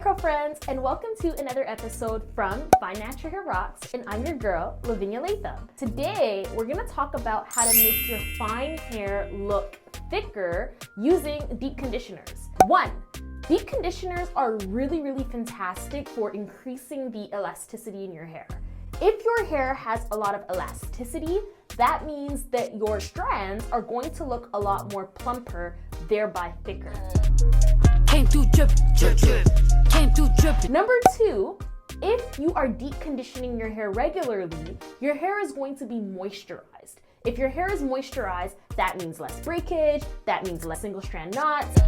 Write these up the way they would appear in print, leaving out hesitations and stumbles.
Curl friends, and welcome to another episode from Fine Natural Hair Rocks, and I'm your girl, Lavinia Latham. Today, we're gonna talk about how to make your fine hair look thicker using deep conditioners. 1. Deep conditioners are really fantastic for increasing the elasticity in your hair. If your hair has a lot of elasticity, that means that your strands are going to look a lot more plumper, thereby thicker. Came through drip, drip, drip. Came through drip. Number 2, if you are deep conditioning your hair regularly, your hair is going to be moisturized. If your hair is moisturized, that means less breakage, that means less single strand knots.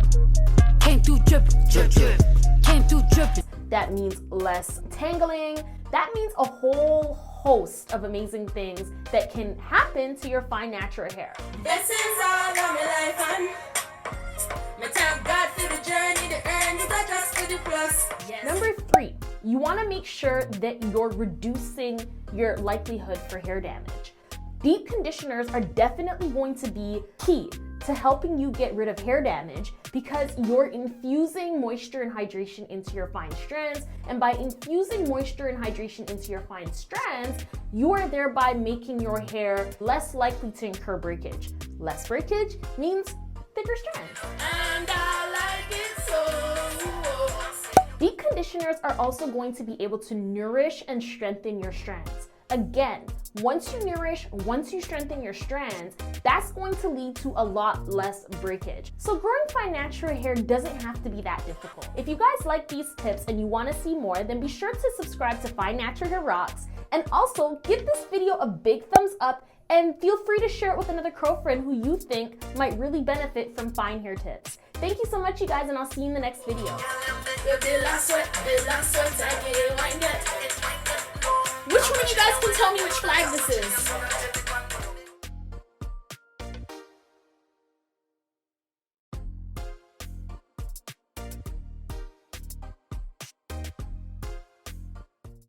Came through drip, drip, drip. Came through drip. That means less tangling. That means a whole host of amazing things that can happen to your fine natural hair. Blessings all of my life and my thank God for the journey, the earnings are just for the plus. Yes. Number 3, you want to make sure that you're reducing your likelihood for hair damage. Deep conditioners are definitely going to be key to helping you get rid of hair damage because you're infusing moisture and hydration into your fine strands, and by infusing moisture and hydration into your fine strands, you are thereby making your hair less likely to incur breakage. Less breakage means thicker strands. And I like it so. Deep conditioners are also going to be able to nourish and strengthen your strands. Again, once you nourish, once you strengthen your strands, that's going to lead to a lot less breakage. So growing fine natural hair doesn't have to be that difficult. If you guys like these tips and you want to see more, then be sure to subscribe to Fine Natural Hair Rocks, and also give this video a big thumbs up, and feel free to share it with another curl friend who you think might really benefit from fine hair tips. Thank you so much, you guys, and I'll see you in the next video. Which one of you guys can tell me which flag this is?